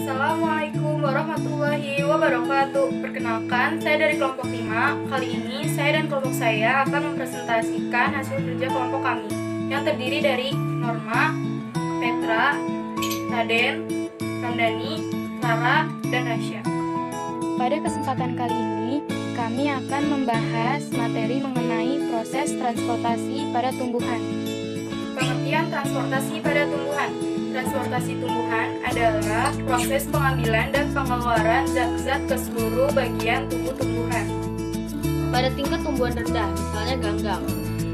Assalamualaikum warahmatullahi wabarakatuh. Perkenalkan, saya dari kelompok 5. Kali ini saya dan kelompok saya akan mempresentasikan hasil kerja kelompok kami yang terdiri dari Norma, Petra, Raden, Ramdhani, Clara, dan Rasya. Pada kesempatan kali ini, kami akan membahas materi mengenai proses transportasi pada tumbuhan. Pengertian transportasi pada tumbuhan. Transportasi tumbuhan adalah proses pengambilan dan pengeluaran zat-zat ke seluruh bagian tubuh tumbuhan. Pada tingkat tumbuhan rendah, misalnya ganggang,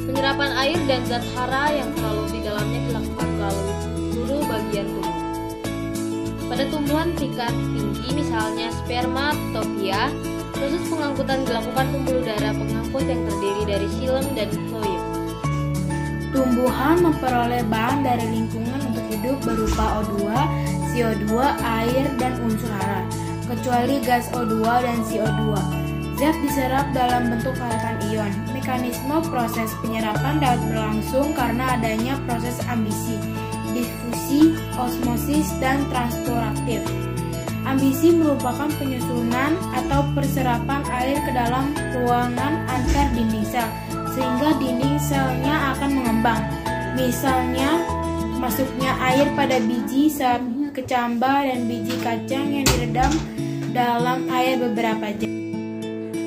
penyerapan air dan zat hara yang terlalu di dalamnya dilakukan melalui seluruh bagian tubuh. Pada tumbuhan tingkat tinggi, misalnya spermatopia, proses pengangkutan dilakukan pembuluh darah pengangkut yang terdiri dari xilem dan floem. Tumbuhan memperoleh bahan dari lingkungan untuk hidup berupa O2, CO2, air, dan unsur hara, kecuali gas O2 dan CO2. Zat diserap dalam bentuk larutan ion. Mekanisme proses penyerapan dapat berlangsung karena adanya proses ambisi, difusi, osmosis, dan transporatif. Ambisi merupakan penyusunan atau perserapan air ke dalam ruangan antar dinding sel, sehingga dinding selnya akan mengembang. Misalnya, masuknya air pada biji saat kecambah dan biji kacang yang diredam dalam air beberapa jam.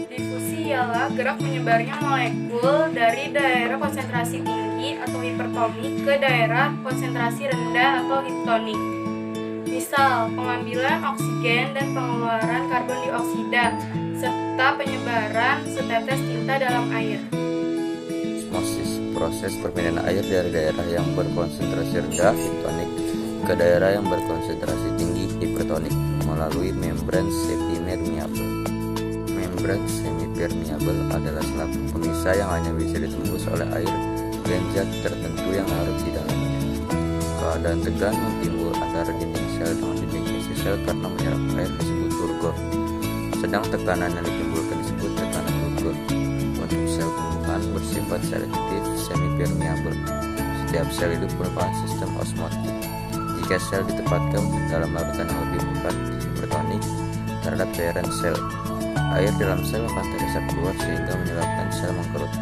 Difusi ialah gerak menyebarnya molekul dari daerah konsentrasi tinggi atau hipertonik ke daerah konsentrasi rendah atau hiptonik. Misal, pengambilan oksigen dan pengeluaran karbon dioksida, serta penyebaran setetes tinta dalam air. Osmosis, proses perpindahan air dari daerah yang berkonsentrasi rendah hiptonik ke daerah yang berkonsentrasi tinggi hipertonik melalui membran semipermeabel. Membran semipermeabel adalah selaput pemisah yang hanya bisa ditembus oleh air dan zat tertentu yang larut di dalamnya. Keadaan tegang yang timbul antara dinding sel dengan dinding isi sel karena menyerap air disebut turgor, sedang tekanan yang ditimbulkan disebut tekanan turgor. Untuk sel tumbuhan bersifat selektif semipermeabel. Setiap sel hidup merupakan sistem osmotik. Jika sel ditempatkan dalam larutan yang lebih berat hipertonik terhadap cairan sel, air dalam sel akan teresap keluar sehingga menyebabkan sel mengkerut.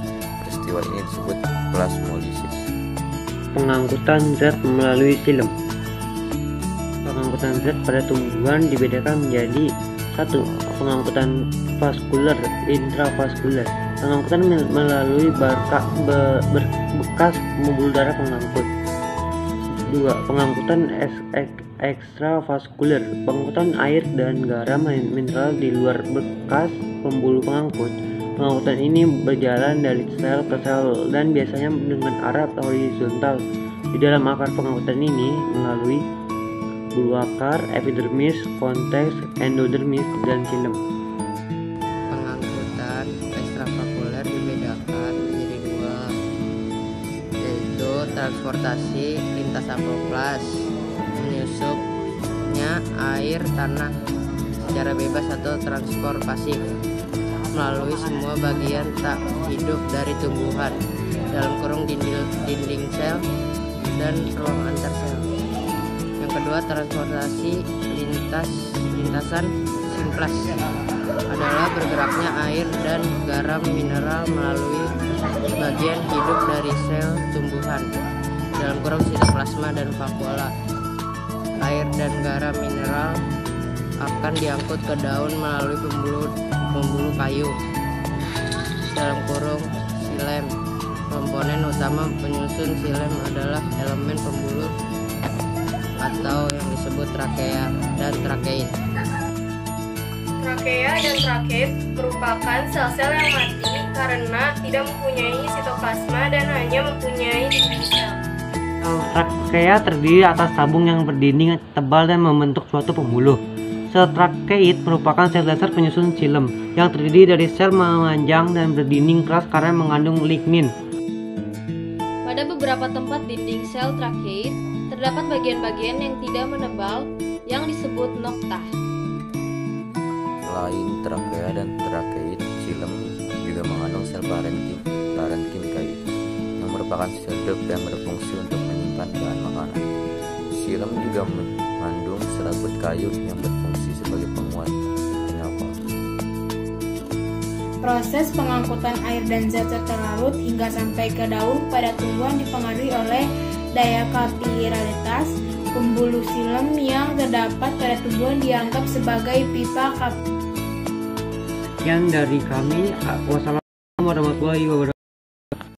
Peristiwa ini disebut plasmolisis. Pengangkutan zat melalui xilem. Pengangkutan zat pada tumbuhan dibedakan menjadi 1. Pengangkutan vaskuler intravaskuler. Pengangkutan melalui bekas pembuluh darah pengangkut. 2. Pengangkutan ekstravaskuler. Pengangkutan air dan garam mineral di luar bekas pembuluh pengangkut. Pengangkutan ini berjalan dari sel ke sel dan biasanya dengan arah horizontal. Di dalam akar pengangkutan ini melalui bulu akar, epidermis, konteks, endodermis, dan xilem. Pengangkutan ekstravaskuler dibedakan menjadi 2, yaitu transportasi lintas amplas, menyusupnya air tanah secara bebas atau transport pasif melalui semua bagian tak hidup dari tumbuhan dalam kurung dinding sel dan ruang antar sel. Yang kedua, transportasi lintasan simplas adalah bergeraknya air dan garam mineral melalui bagian hidup dari sel tumbuhan dalam kurung sitoplasma dan vakuola. Air dan garam mineral akan diangkut ke daun melalui pembuluh kayu dalam kurung xilem. Komponen utama penyusun xilem adalah elemen pembuluh atau yang disebut trakea dan trakeit. Trakea dan trakeit merupakan sel-sel yang mati karena tidak mempunyai sitoplasma dan hanya mempunyai dinding sel. Trakea terdiri atas tabung yang berdinding tebal dan membentuk suatu pembuluh. Sel trakeit merupakan sel dasar penyusun xilem yang terdiri dari sel memanjang dan berdinding keras karena mengandung lignin. Pada beberapa tempat dinding sel trakeit terdapat bagian-bagian yang tidak menebal yang disebut nokta. Selain trakea dan trakeit, xilem juga mengandung sel parenkim kayu yang merupakan sel hidup yang berfungsi untuk menyimpan bahan makanan. Xilem juga mengandung serabut kayu yang berfungsi sebagai penguat penyapa. Proses pengangkutan air dan zat-zat terlarut hingga sampai ke daun pada tumbuhan dipengaruhi oleh daya kapilaritas pembuluh silem yang terdapat pada tumbuhan dianggap sebagai pipa Sekian dari kami. Wassalamualaikum warahmatullahi wabarakatuh.